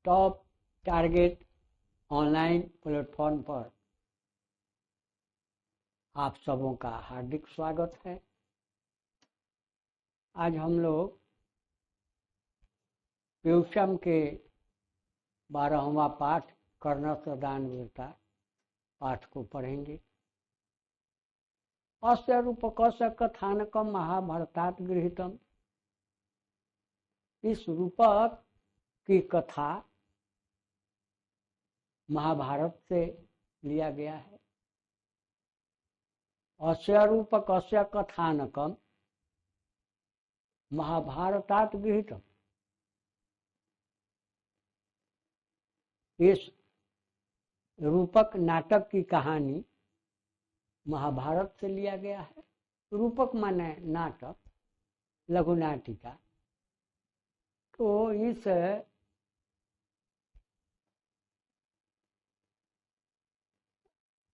Top target online platform पर आप सबों का हार्दिक स्वागत है। आज हम लोग पीयूषम के 12वां पाठ कर्णस्य दान वीरता पाठ को पढ़ेंगे। अस्य रूपकस्य कथानकम महाभारतात गृहीतम। इस रूपक की कथा महाभारत से लिया गया है। अस्य रूपकस्य कथानकम महाभारतात गृहीतम। इस रूपक नाटक की कहानी महाभारत से लिया गया है। रूपक माने नाटक, लघु नाटिका। तो इस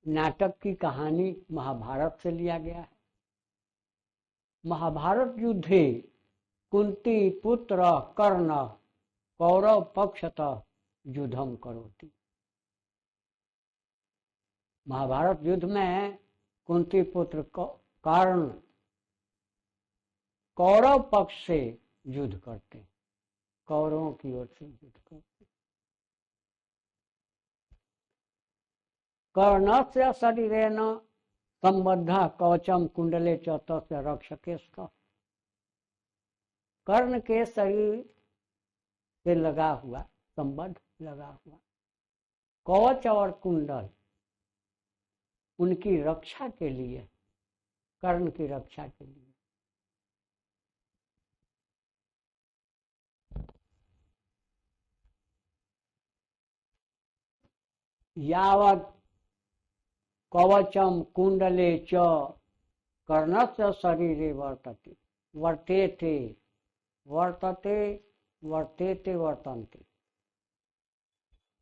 नाटक की कहानी महाभारत से लिया गया है। महाभारत युद्धे कुंती पुत्र कर्ण कौरव पक्षतः युद्धम करोति। महाभारत युद्ध में कुंती पुत्र कर्ण कौरव पक्ष से युद्ध करते, कौरवों की ओर से युद्ध करते। कर्णस्य शरीरेण संबद्ध कवचम कुंडले च तस्य रक्षके स्तः। कर्ण के शरीर से लगा हुआ, संबद्ध लगा हुआ कवच और कुंडल उनकी रक्षा के लिए, कर्ण की रक्षा के लिए। यावत् कवचम कुंडले च कर्णस्य शरीरे वर्तते वर्तेते वर्तते वर्तेते वर्तन्ते।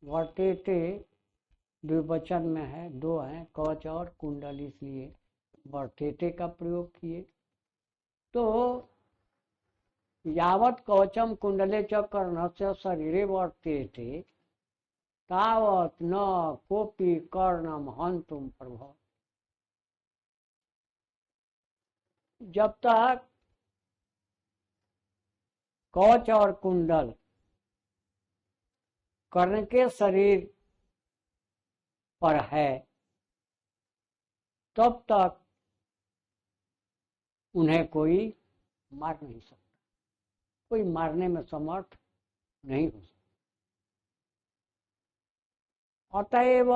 वर्तेते द्विवचन में है, दो हैं, कवच और कुंडल, इसलिए वर्तेते का प्रयोग किए। तो यावत् कवचम कुंडले च कर्णस्य शरीरे वर्तेते तावत् न कोपि कर्णम हन्तुम प्रभव। जब तक कवच और कुंडल कर्ण के शरीर पर है, तब तक उन्हें कोई मार नहीं सकता, कोई मारने में समर्थ नहीं हो सकता। अतएव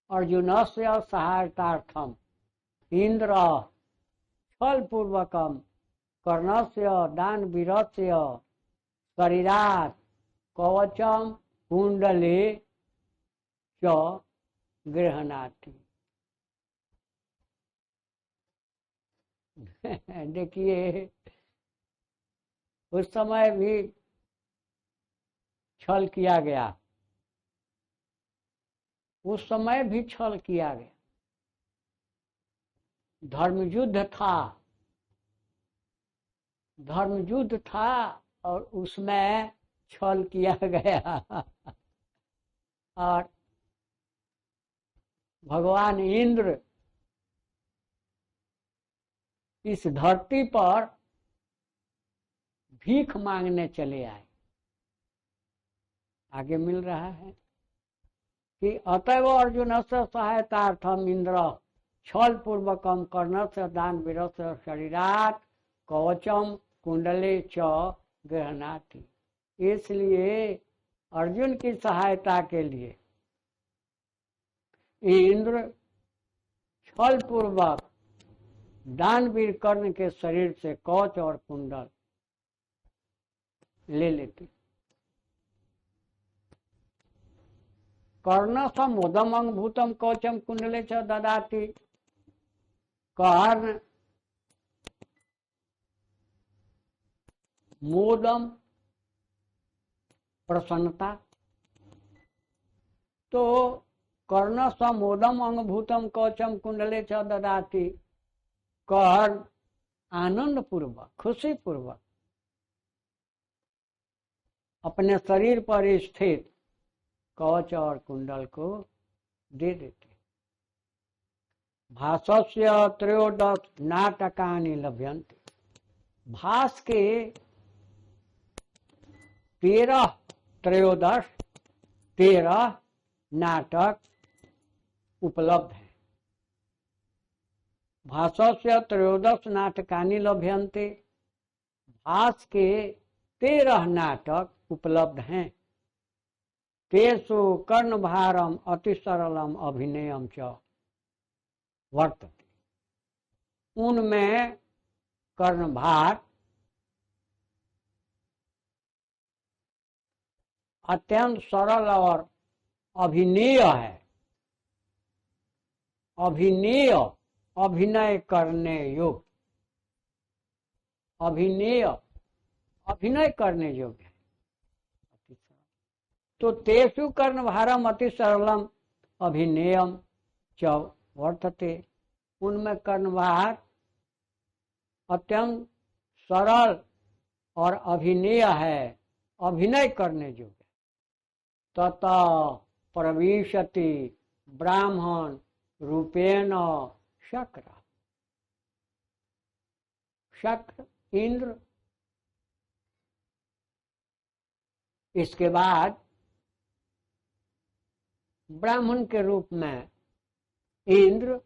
अर्जुनस्य सहायतार्थम इंद्र छलपूर्वकम कर्णस्य दानवीरस्य शरीरात् कवचम कुंडले च गृह्णाति। देखिए, उस समय भी छल किया गया, उस समय भी छल किया गया। धर्म युद्ध था और उसमें छल किया गया। और भगवान इंद्र इस धरती पर भीख मांगने चले आए। आगे मिल रहा है कि अतएव अर्जुनस्य सहायतार्थम इंद्र छल पूर्वकम कर्णस्य दानवीरस्य शरीरात् कवचम कुंडले च गृह्णाति। इसलिए अर्जुन की सहायता के लिए इंद्र छल पूर्वक दानवीर कर्ण के शरीर से कवच और कुंडल ले लेते। कर्ण मोदम अंगभूतम कवचम कुंडले च ददाति। कर्ण मोदम प्रसन्नता, तो कर्ण मोदम अंगभूतम कवचम कुंडले च ददाति। कर्ण आनंद पूर्वक, खुशी पूर्वक अपने शरीर पर स्थित कवच और कुंडल को दे देते। भासस्य त्रयोदश नाटकानि लभ्यन्ते। भास के 13 नाटक उपलब्ध हैं। भासस्य त्रयोदश नाटकानि लभ्यन्ते। भास के 13 नाटक उपलब्ध हैं। तेषु कर्णभारम अति सरलम अभिनयम च वर्तते। उनमें कर्णभार अत्यंत सरल और अभिनय है। अभिनय, अभिनय करने योग्य, अभिनय करने योग्य है। तो तेषु कर्णभारम अति सरलम अभिनयम च वर्तते। उनमें कर्णभार अत्यंत सरल और अभिनय है, अभिनय करने योग्य। तथा प्रविशति ब्राह्मण रूपेण शक्र। शक्र इंद्र, इसके बाद ब्राह्मण के रूप में इंद्र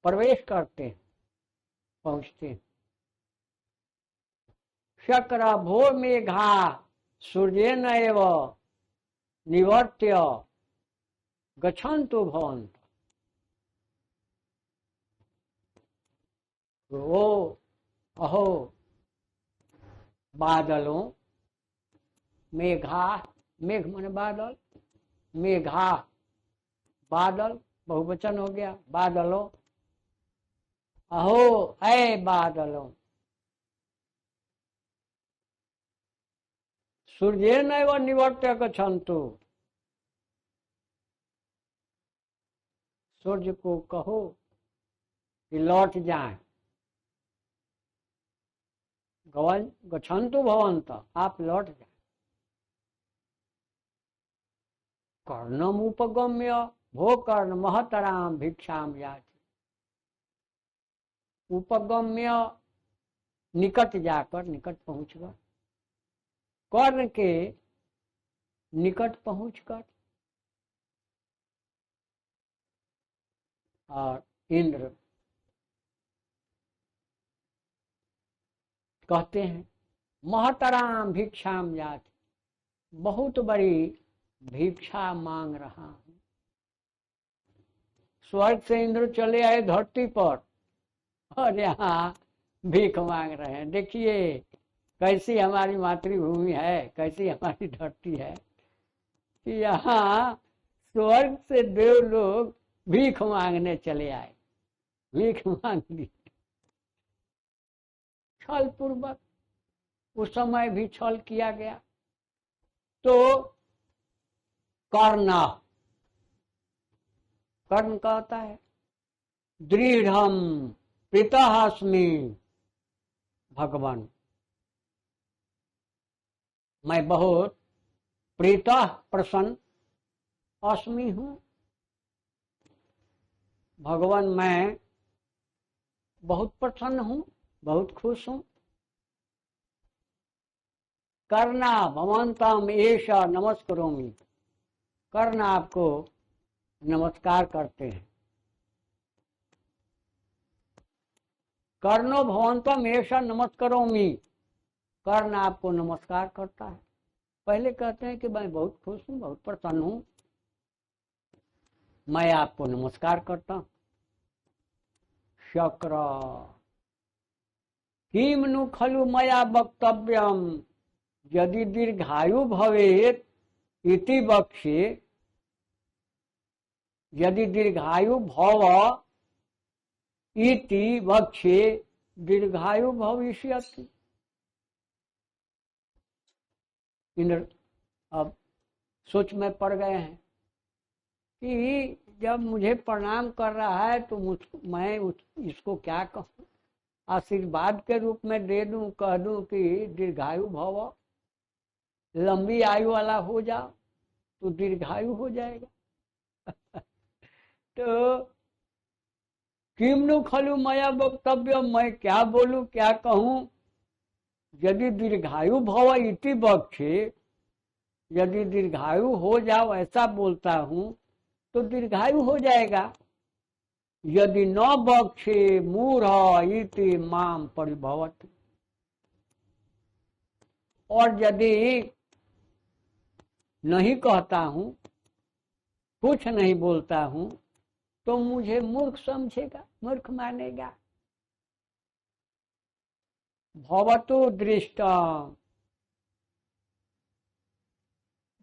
प्रवेश करते हैं, पहुंचते हैं। शक्र भो मेघा सूर्येन एव निवर्त्य गच्छन्तु भवन्तः। ओ अहो बादलों, मेघा, मेघ माने बादल, मेघा बादल, बहुवचन हो गया, बादलों। अहो ऐ बादलों, सूर्येन एव निवर्त्य गच्छन्तु। सूर्य को कहो कि लौट जाए। गच्छन्तु भवन्तः, आप लौट जाए। कर्णम उपगम्य भो कर्ण महतराम भिक्षाम याति। उपगम्य निकट जाकर, निकट पहुंचकर, कर्ण के निकट पहुंचकर। और इंद्र कहते हैं महतराम भिक्षाम याति, बहुत बड़ी भिक्षा मांग रहा हूं। स्वर्ग से इंद्र चले आए धरती पर और यहाँ भीख मांग रहे हैं। देखिए कैसी हमारी मातृभूमि है, कैसी हमारी धरती है कि यहाँ स्वर्ग से देव लोग भीख मांगने चले आए, भीख मांग ली। छल पूर्वक उस समय भी छल किया गया। तो कर्ण, कर्ण कहता है दृढ़म प्रीतःस्मि भगवान, मैं बहुत प्रीतः प्रसन्न अस्मि हूं। भगवान मैं बहुत प्रसन्न हूं, बहुत खुश हूं। कर्णा भवंतम एषा नमस्करोमि। कर्ण आपको नमस्कार करते हैं। कर्णो भवंतम एषा नमस्करोमि, कर्ण आपको नमस्कार करता है। पहले कहते हैं कि मैं बहुत खुश हूं, बहुत प्रसन्न हूं, मैं आपको नमस्कार करता हूं। शक्र किम नु खलु मया वक्तव्यम यदि दीर्घायु भवेत् इति वक्ष्ये। यदि दीर्घायु भव इति वक्ष्ये दीर्घायु भविष्यति। इंद्र अब सोच में पड़ गए हैं कि जब मुझे प्रणाम कर रहा है तो मैं इसको क्या कहूं, आशीर्वाद के रूप में दे दूं, कह दूं कि दीर्घायु भव। लंबी आयु वाला हो जाओ तो दीर्घायु हो जाएगा। तो किम्नु खलु मया वक्तव्य, मैं क्या बोलूं क्या कहूं। यदि दीर्घायु भव इति बक्षे, यदि दीर्घायु हो जाओ ऐसा बोलता हूं तो दीर्घायु हो जाएगा। यदि न बक्षे मूढ़ इति माम परिभवति, और यदि नहीं कहता हूं, कुछ नहीं बोलता हूं, तो मुझे मूर्ख समझेगा, मूर्ख मानेगा। भवतु दृष्टम,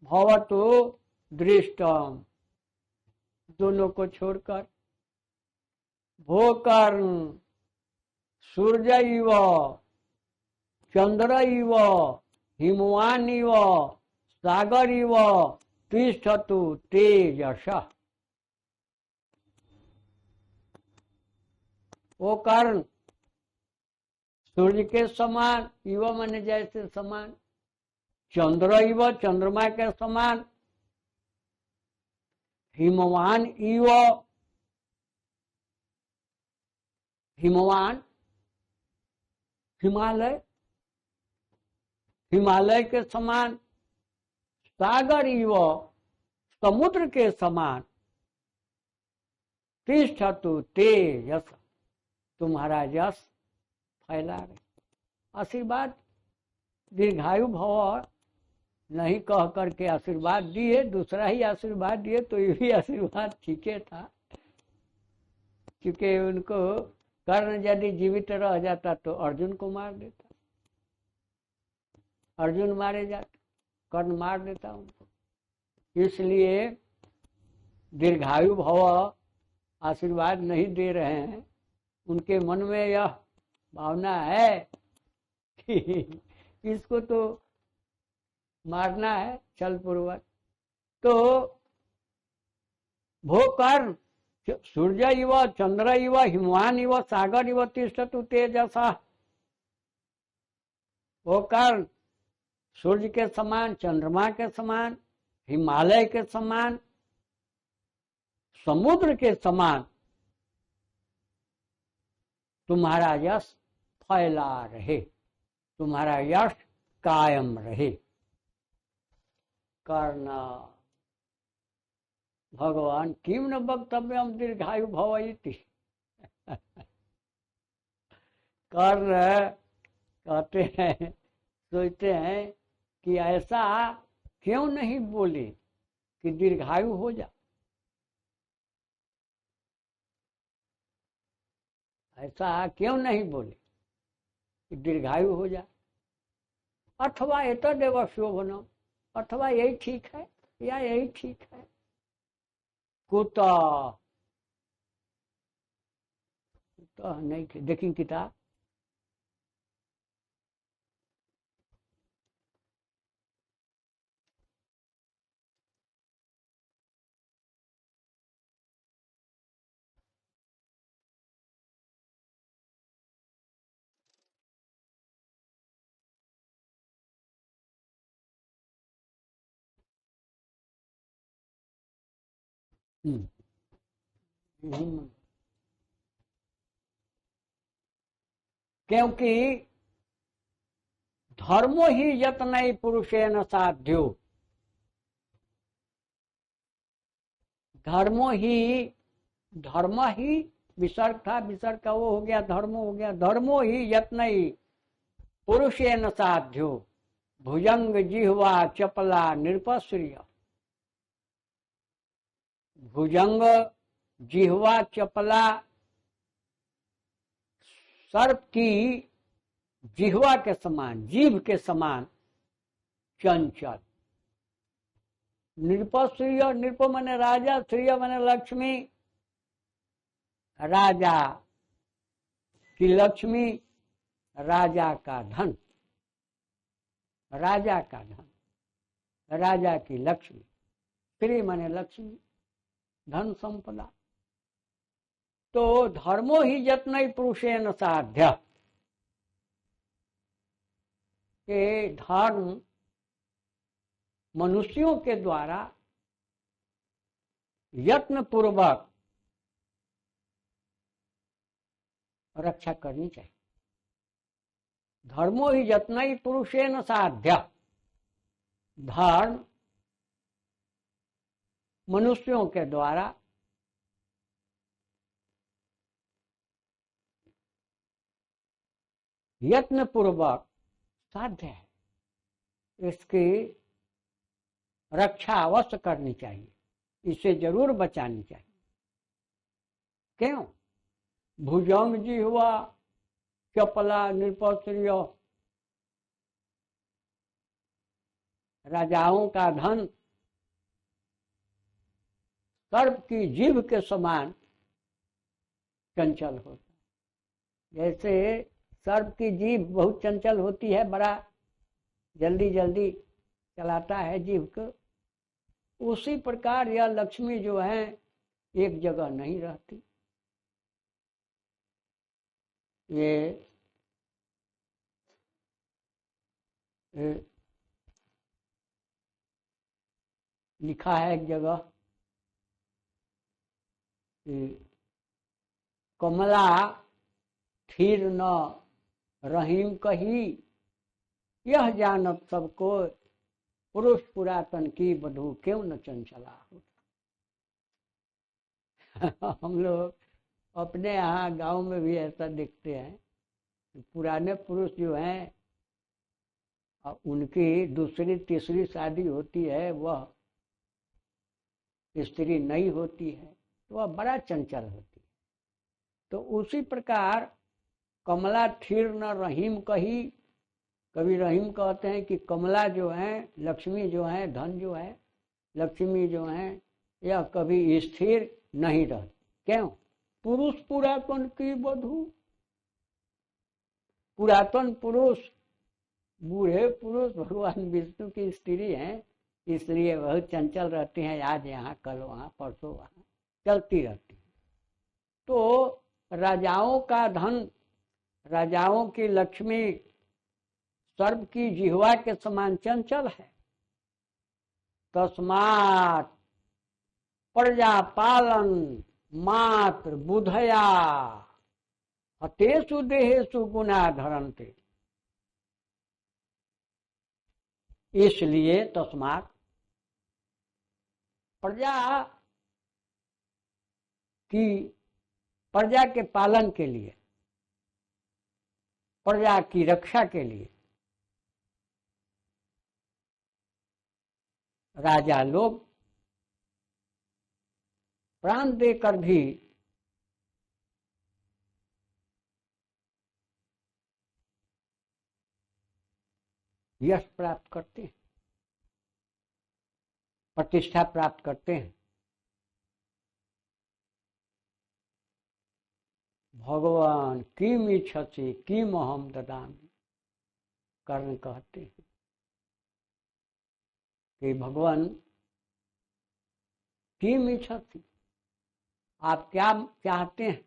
भवतु दृष्टम, दोनों को छोड़कर भोकर्ण सूर्य इव चंद्र इव हिमवान इव सागर इव तिष्ठतु तेजस। वो कर्ण सूर्य के समान, इव माने जैसे समान, चंद्र इव चंद्रमा के समान, हिमवान इव हिमवान हिमालय, हिमालय के समान, सागर इव समुद्र के समान, तिष्ठतु तेजस, तुम्हारा यश फैला रहे। आशीर्वाद दीर्घायु भव नहीं कह करके आशीर्वाद दिए, दूसरा ही आशीर्वाद दिए, तो ये भी आशीर्वाद ठीक था, क्योंकि उनको कर्ण यदि जीवित रह जाता तो अर्जुन को मार देता, अर्जुन मारे जाते, कर्ण मार देता उनको। इसलिए दीर्घायु भव आशीर्वाद नहीं दे रहे हैं, उनके मन में यह भावना है कि इसको तो मारना है छल पूर्वक। तो भोकर्ण सूर्य इव चंद्र इव हिमवान इव सागर इव तिष्ठतु तेजसा, भोकर्ण सूर्य के समान, चंद्रमा के समान, हिमालय के समान, समुद्र के समान तुम्हारा यश फैला रहे, तुम्हारा यश कायम रहे। कर्ण भगवान किम न वक्तव्यम दीर्घायु भव इति। कर्ण कहते हैं, सोचते हैं कि ऐसा क्यों नहीं बोले कि दीर्घायु हो जा, ऐसा क्यों नहीं बोले कि दीर्घायु हो जा, अथवा एतदेव शोभनम, अथवा यही ठीक है या यही ठीक है। कुत नहीं, देखिए किताब क्योंकि धर्मो ही यत्न पुरुषेण साध्यो, धर्मो ही, धर्म ही विसर्ग था, विसर्ग का वो हो गया, धर्म हो गया, धर्मो ही यत्न पुरुषेण साध्यो, भुजंग जिह्वा चपला नृपश्रिय, भुजंग जिह्वा चपला, सर्प की जिह्वा के समान, जीभ के समान चंचल, नृपश्रिय, नृप माने राजा, श्रिय माने लक्ष्मी, राजा की लक्ष्मी, राजा का धन, राजा का धन, राजा की लक्ष्मी, श्री माने लक्ष्मी, धन संपदा। तो धर्मो ही यत्न पुरुषेण साध्य, के धर्म मनुष्यों के द्वारा यत्न पूर्वक रक्षा करनी चाहिए। धर्मो ही यत्न पुरुषेण साध्य। धर्म मनुष्यों के द्वारा यत्न पूर्वक साध्य है, इसकी रक्षा अवश्य करनी चाहिए, इसे जरूर बचानी चाहिए। क्यों? भुजंग जी हुआ, चपला नृपश्रिय, राजाओं का धन सर्प की जीभ के समान चंचल होता। जैसे सर्प की जीभ बहुत चंचल होती है, बड़ा जल्दी जल्दी चलाता है जीभ को, उसी प्रकार यह लक्ष्मी जो है एक जगह नहीं रहती। ये लिखा है एक जगह कि कमला थीर न रहीम कही, यह जानत सबको पुरुष पुरातन की बधू क्यों न चंचला हो। हम लोग अपने यहाँ गांव में भी ऐसा देखते हैं, पुराने पुरुष जो हैं उनकी दूसरी तीसरी शादी होती है, वह स्त्री नई होती है तो वह बड़ा चंचल होती है। तो उसी प्रकार कमला थीर न रहीम कही, कभी रहीम कहते हैं कि कमला जो है, लक्ष्मी जो है, धन जो है, लक्ष्मी जो है, यह कभी स्थिर नहीं रहती। क्यों? पुरुष पुरातन की बधू। पुरातन पुरुष, बूढ़े पुरुष भगवान विष्णु की स्त्री हैं, इसलिए बहुत चंचल रहती हैं, आज यहाँ कल वहाँ परसों वहाँ चलती रहती है। तो राजाओं का धन, राजाओं की लक्ष्मी सर्प की जिह्वा के समान चंचल है। तस्मात् प्रजा पालन मात्र बुधया हतेषु देहेषु गुणा धरन्ते। इसलिए तस्मात् प्रजा के पालन के लिए, प्रजा की रक्षा के लिए राजा लोग प्राण देकर भी यश प्राप्त करते हैं, प्रतिष्ठा प्राप्त करते हैं। भगवान किम इच्छसि किम अहम ददामि, कर्ण कहते हैं कि भगवान किम इच्छसि, आप क्या चाहते हैं?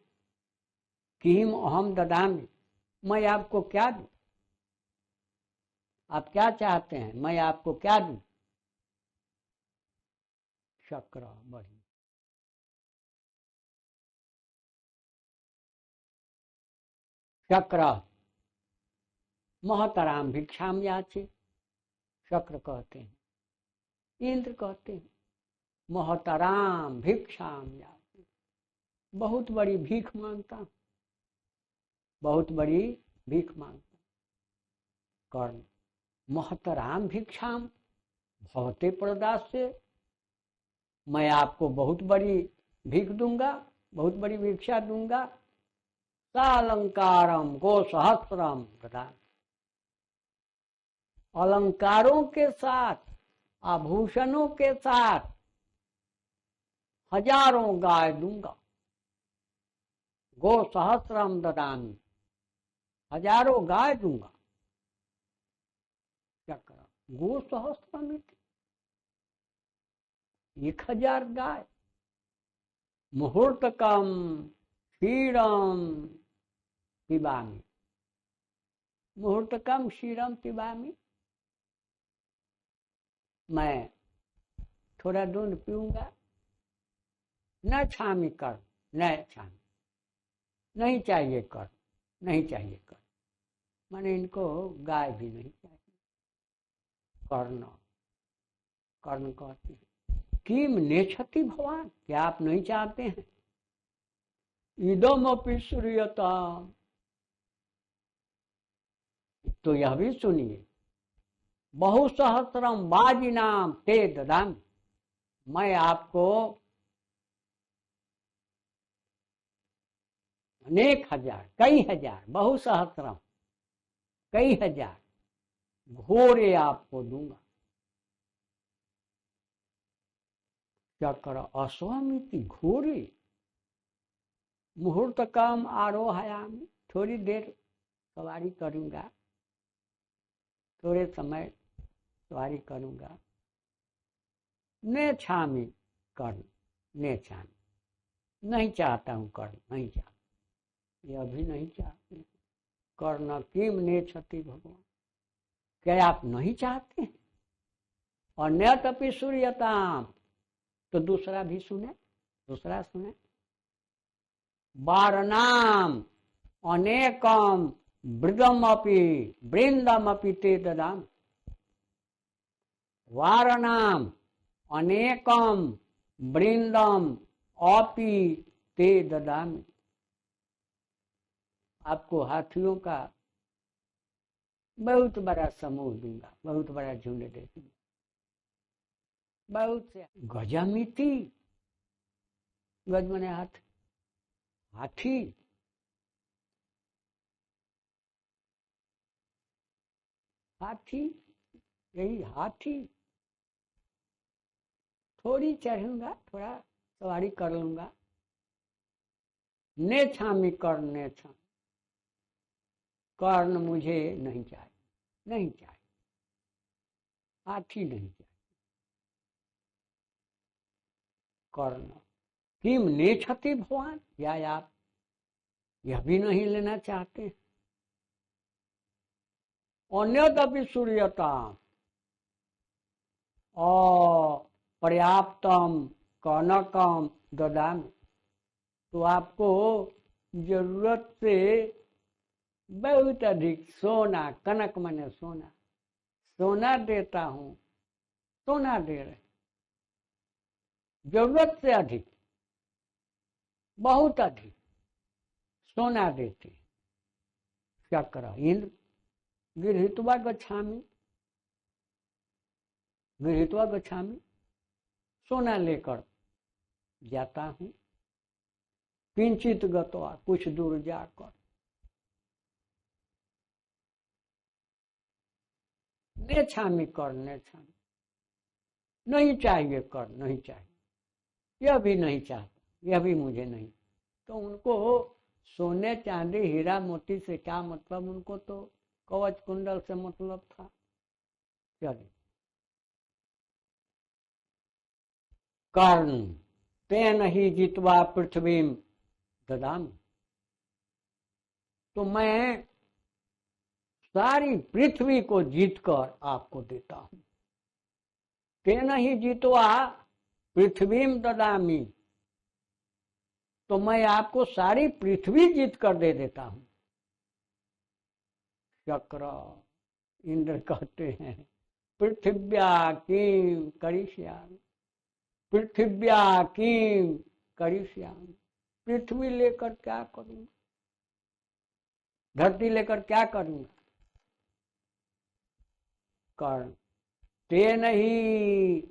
किम अहम ददामि, मैं आपको क्या दूं? आप क्या चाहते हैं, मैं आपको क्या दूं? शक्र बढ़ी, शक्र महतराम भिक्षाम याचे। शक्र कहते हैं, इंद्र कहते हैं महतराम भिक्षाम याचे, बहुत बड़ी भीख मांगता हूं, बहुत बड़ी भीख मांगता। कर्ण महतराम भिक्षाम भवते प्रदास्य, मैं आपको बहुत बड़ी भीख दूंगा, बहुत बड़ी भिक्षा दूंगा। सालंकारम गो सहस्रम प्रदान, अलंकारों के साथ, आभूषणों के साथ हजारों गाय दूंगा। गो सहस्रम ददामी, हजारों गाय दूंगा। क्या करा? गो सहस्रम, 1000 गाय। मुहूर्तकम क्षीरम पिबामी, मुहूर्तकम क्षीरम पिबामी, मैं थोड़ा दूध पीऊंगा, न छामी कर, न छामी, नहीं चाहिए कर, नहीं चाहिए कर, माने इनको गाय भी नहीं चाहिए। कर्ण, कर्ण कहते हैं किम नेच्छति भगवान, क्या आप नहीं चाहते हैं? इदमपि सूर्यताम, तो यह भी सुनिए, बहुसहस्रम बाजिनाम ते ददाम, मैं आपको अनेक हजार, कई हजार, बहुसहस्रम कई हजार घोड़े आपको दूंगा। क्या करो? अस्वामिति घोड़े, मुहूर्त काम आरोहयामी, थोड़ी देर सवारी करूंगा, थोड़े समय सवारी करूंगा। ने छामी कर्ण, ने छामी, नहीं चाहता हूं कर्ण, नहीं चाहता, यह भी नहीं चाहते। कर्ण किम ने क्षति भगवान, क्या आप नहीं चाहते? और न तपि सूर्यताम, तो दूसरा भी सुने, दूसरा सुने, वारणाम अनेकम वृदमपि वृंदमपि ते ददाम, वारणाम अनेकम वृंदम अपि ते ददामी, आपको हाथियों का बहुत बड़ा समूह दूंगा, बहुत बड़ा झुंड दे दूंगा, बहुत से। गजमिति, गज मने हाथ, हाथी, हाथी, यही हाथी, थोड़ी चढ़ूंगा, थोड़ा सवारी कर लूंगा। ने छामी कर्ण, ने छामी, कर्ण मुझे नहीं चाहिए, नहीं चाहिए, हाथी नहीं चाहिए। कर्ण किम नेच्छति भगवान, या आप यह भी नहीं लेना चाहते? अन्यदपि सूर्यताम पर्याप्तम कनकम ददामि, तो आपको जरूरत से बहुत अधिक सोना, कनक माने सोना, सोना देता हूं, सोना दे रहे, जरूरत से अधिक, बहुत अधिक सोना देते। क्या करा? इंद्र गृहीत्वा गच्छामि, गृहीत्वा गच्छामि, सोना लेकर जाता हूं। किंचित गत्वा, कुछ दूर जाकर। ने छामी कर, ने छामी, नहीं चाहिए कर, नहीं चाहिए, यह भी नहीं चाहता, यह भी मुझे नहीं। तो उनको सोने चांदी हीरा मोती से क्या मतलब, उनको तो कवच कुंडल से मतलब था। चलिए, कर्ण तेन ही जितवा पृथ्वी ददाम, तो मैं सारी पृथ्वी को जीतकर आपको देता हूं। तेन ही जितवा पृथ्वी ददामी, तो मैं आपको सारी पृथ्वी जीत कर दे देता हूं। चक्र, इंद्र कहते हैं पृथिव्या किम करिष्यामि, पृथिव्या किम करिष्यामि, पृथ्वी लेकर क्या करूंगा, धरती लेकर क्या करूंगा। कर्ण तेन ही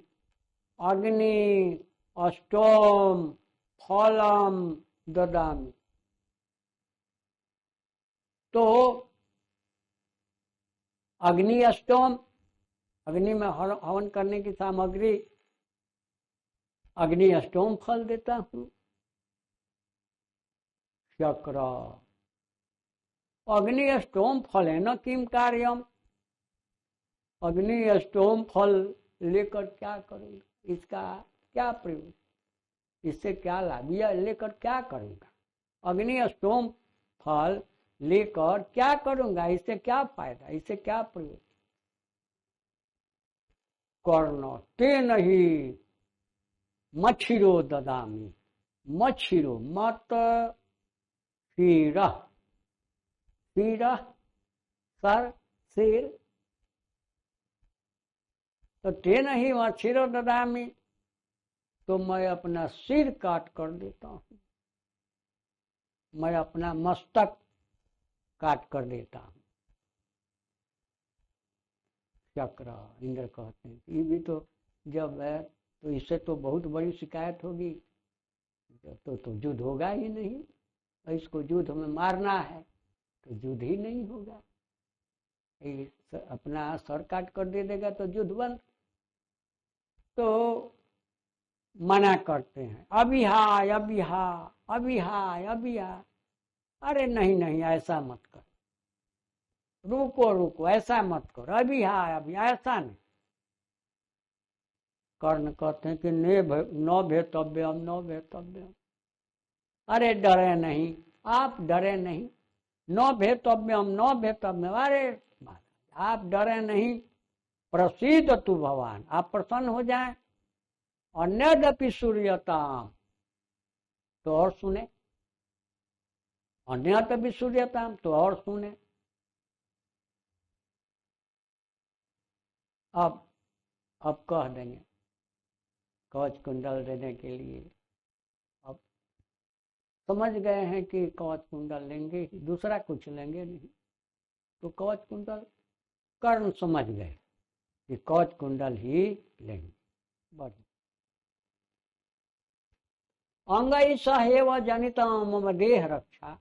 अग्नि अष्टोम फलम ददामि, तो अग्नि अष्टोम, अग्नि में हवन करने की सामग्री, अग्नि अष्टोम फल देता हूं। चक्र अग्नि अष्टोम फल है न किम कार्यम, अग्नि अष्टोम फल लेकर क्या करूंगा, इसका क्या प्रयोग, इससे क्या लाभ, यह लेकर क्या करूंगा, अग्नि अष्टोम फल लेकर क्या करूंगा, इससे क्या फायदा, इससे क्या प्रयोग। कर्ण तेन ही मच्छिरो ददामी। मच्छिरो मत शीर, शीर सर सिर, तो तेन ही मच्छिरो ददामी, तो मैं अपना सिर काट कर देता हूं, मैं अपना मस्तक काट कर देता हूं। चक्र इंद्र कहते हैं ये भी तो जब है तो इससे तो बहुत बड़ी शिकायत होगी, तो युद्ध होगा ही नहीं, इसको युद्ध में मारना है तो युद्ध ही नहीं होगा, अपना सर काट कर दे देगा तो युद्ध बंद। तो मना करते हैं, अबिहाय अबिहाय अबिहाय अबिहाय, अरे नहीं नहीं ऐसा मत कर, रुको रुको ऐसा मत करो, अबिहाय अबिहाय ऐसा नहीं। कर्ण कहते हैं कि न भेतव्यम न भेतव्यम, अरे डरे नहीं आप, डरे नहीं, न भेतव्यम न भेतव्यम, अरे आप डरे नहीं, प्रसीद तु भगवान, आप प्रसन्न हो जाएं। अन्यदपि सूर्यताम, तो और सुने, अन्यदपि सूर्यताम, तो और सुने। अब कह देंगे कवच कुंडल देने के लिए, अब समझ गए हैं कि कवच कुंडल लेंगे ही, दूसरा कुछ लेंगे नहीं, तो कवच कुंडल कर्ण समझ गए कि कवच कुंडल ही लेंगे। बढ़िया। अंगई सहेव जनित मम देह रक्षा,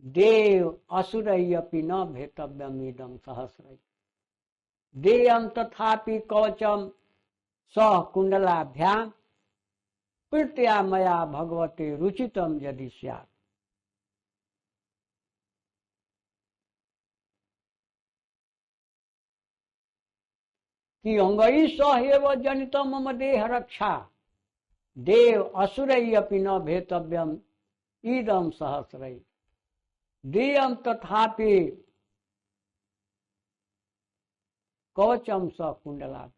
देव असुरय्यपि न भेतव्यमिदं सहस्रैः, देयं तथापि कवचम सह कुंडलाभ्याम, प्रीत्या मया भगवते रुचितम यदि स्यात्। कि अंगई सहेव जनित मम देह रक्षा, देव असुरय्यपि न भेतव्यम इदं सहस्रैः, देयं तथापि कवचम स कुंडलाभ्याम,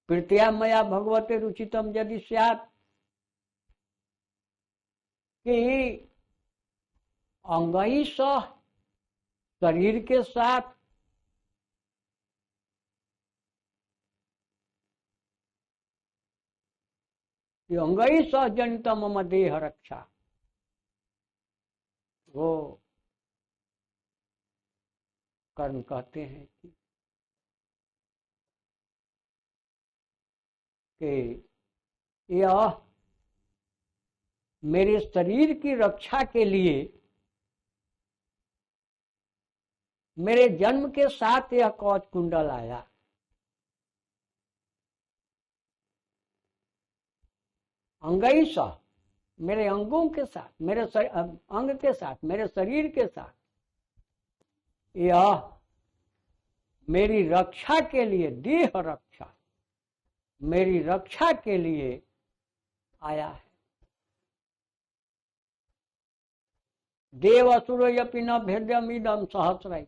प्रीत्या मया भगवते रुचितम यदि स्यात्। कि अंगई सह, शरीर के साथ, अंगई सह जनित मम देह रक्षा, वो कर्ण कहते हैं कि यह मेरे शरीर की रक्षा के लिए मेरे जन्म के साथ यह कवच कुंडल आया। अंगई सह, मेरे अंगों के साथ, मेरे अंग के साथ, मेरे शरीर के साथ, यह मेरी रक्षा के लिए, देह रक्षा, मेरी रक्षा के लिए आया है। देव असुरयपि न भेद्यमिदं सहस्रैः,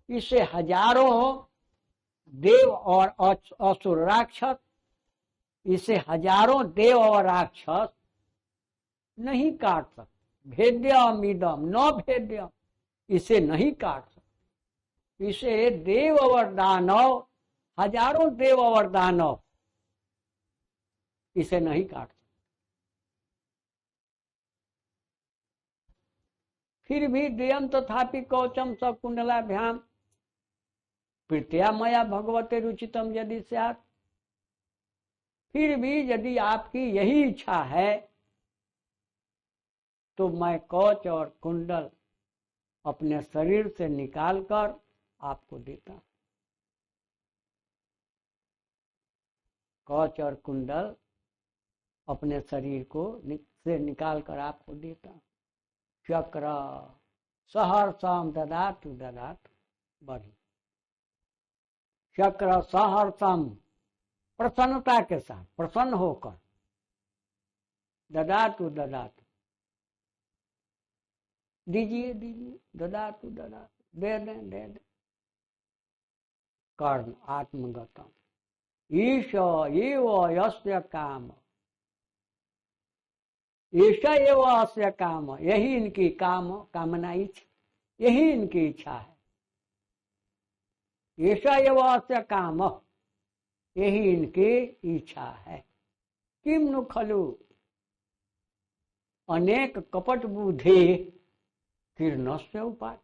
इससे हजारों देव और असुर राक्षस, इसे हजारों देव और राक्षस नहीं काट सकते। भेद्यमिदं न भेद्यम, इसे नहीं काट सकते। इसे देव और दानव, हजारों देव और दानव इसे नहीं काट सकते। फिर भी देयम तथापि कवचम सब कुंडलाभ्याम, प्रीत्या मया भगवते रुचितम यदि स्यात्। फिर भी यदि आपकी यही इच्छा है तो मैं कवच और कुंडल अपने शरीर से निकालकर आपको देता हूं। कवच और कुंडल अपने शरीर को से निकालकर आपको देता हूं। चक्र सहर्षम ददातु ददातु, बढ़ी चक्र सहर्षम, प्रसन्नता के साथ, प्रसन्न होकर, ददातु ददातु, दीजिए दीजिए, ददातु ददातु, दे दें दे दें। कर्ण आत्मगतम, ईश एव यस्य काम, ईश एव अस्य काम, यही इनकी कामना यही इनकी इच्छा है। ईश एव अस्य काम, यही इनकी इच्छा है। किम नु खलु अनेक कपट बुद्धि कृष्णस्य उपाय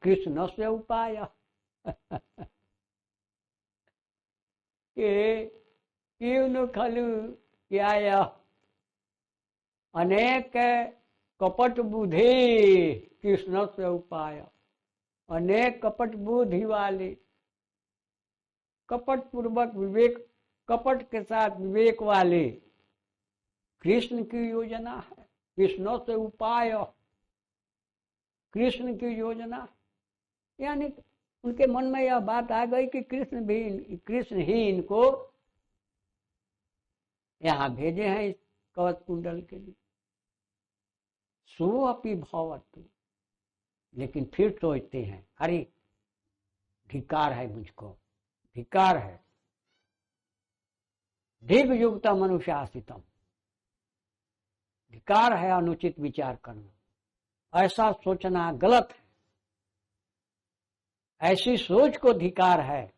किम खलु क्या यह अनेक कपट बुद्धि कृष्णस्य उपाय, अनेक कपट बुद्धि वाले, कपट पूर्वक विवेक, कपट के साथ विवेक वाले कृष्ण की योजना है। कृष्ण से उपाय, कृष्ण की योजना, यानी उनके मन में यह बात आ गई कि कृष्ण ही इनको यहाँ भेजे हैं इस कवच कुंडल के लिए। सो अपि भवतु, लेकिन फिर सोचते हैं अरे धिक्कार है, मुझको धिक्कार है। दिग्युक्त मनुष्यासितम, धिक्कार है अनुचित विचार करना, ऐसा सोचना गलत है, ऐसी सोच को धिक्कार है।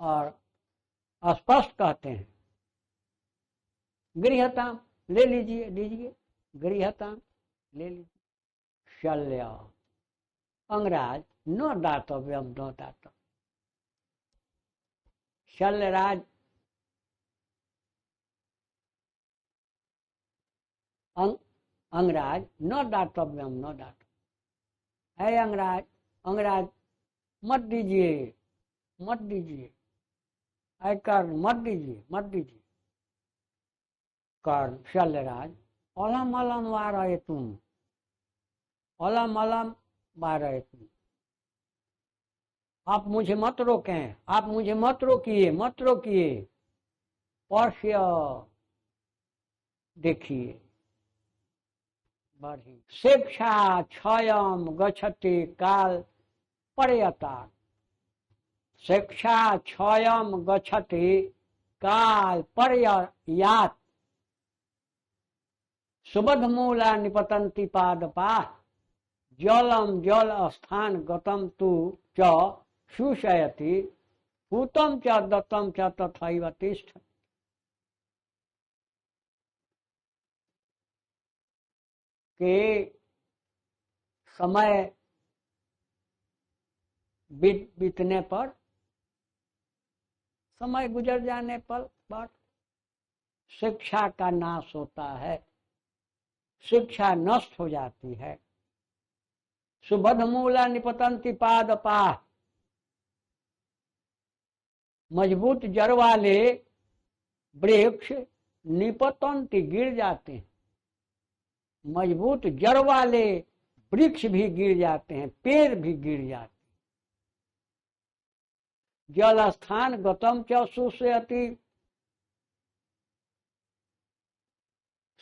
और स्पष्ट कहते हैं गृहताम, ले लीजिए गृहताम ले लीजिए। शल्य अंगराज न दातव्यम न दातव्य, शल्यराज अंगराज न दातव्यम न दातव्य, है अंगराज मत दीजिए ऐ कर्ण मत दीजिए। कर्ण शल्यराज अलम अलम वारय तुम, अलम अलम वारय तुम, आप मुझे मत रोकें, आप मुझे मत रोकिए। पर्श्य देखिए, शिक्षा क्षयम गच्छति काल पर्यता, शिक्षा क्षयम गच्छति काल पर्ययात्, सुबध मूला निपतंति पादपा, जलम जल स्थान गतम तु च शुशयति, पूतम च दत्तम च तथैव तिष्ठ। के समय बीतने पर, समय गुजर जाने पर शिक्षा का नाश होता है, शिक्षा नष्ट हो जाती है। सुबध मूला निपतंति पादपा, मजबूत जड़ वाले वृक्ष निपतंति गिर जाते हैं, मजबूत जड़ वाले वृक्ष भी गिर जाते हैं, पेड़ भी गिर जाते हैं। जल स्थान गतम च शुष्यति,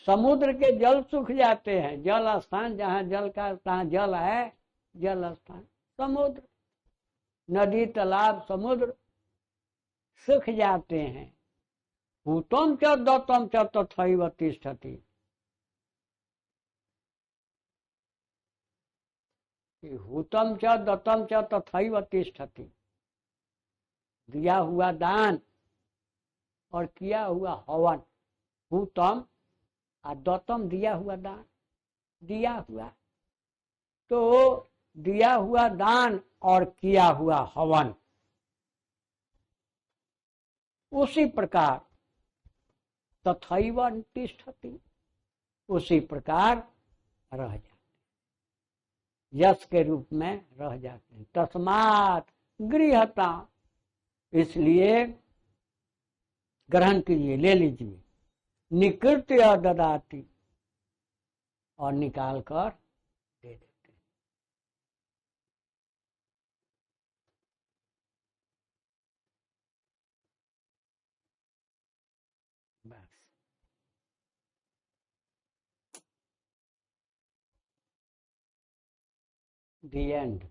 समुद्र के जल सूख जाते हैं, जल स्थान जहाँ जल है, जल स्थान समुद्र, नदी तालाब समुद्र सूख जाते हैं। पूतम च दत्तम च तथैव तिष्ठति, हुतम च दत्तम च तथैव तिष्ठति, दिया हुआ दान और किया हुआ हवन, हुतम और दत्तम दिया हुआ दान, दिया हुआ तो दिया हुआ दान और किया हुआ हवन उसी प्रकार तथैव तिष्ठति, उसी प्रकार रह जाते, यश के रूप में रह जाते हैं। तस्मात् गृहता, इसलिए ग्रहण कीजिए, ले लीजिए। निकृत्य ददाति, और निकाल कर दे देते हैं। बस the end.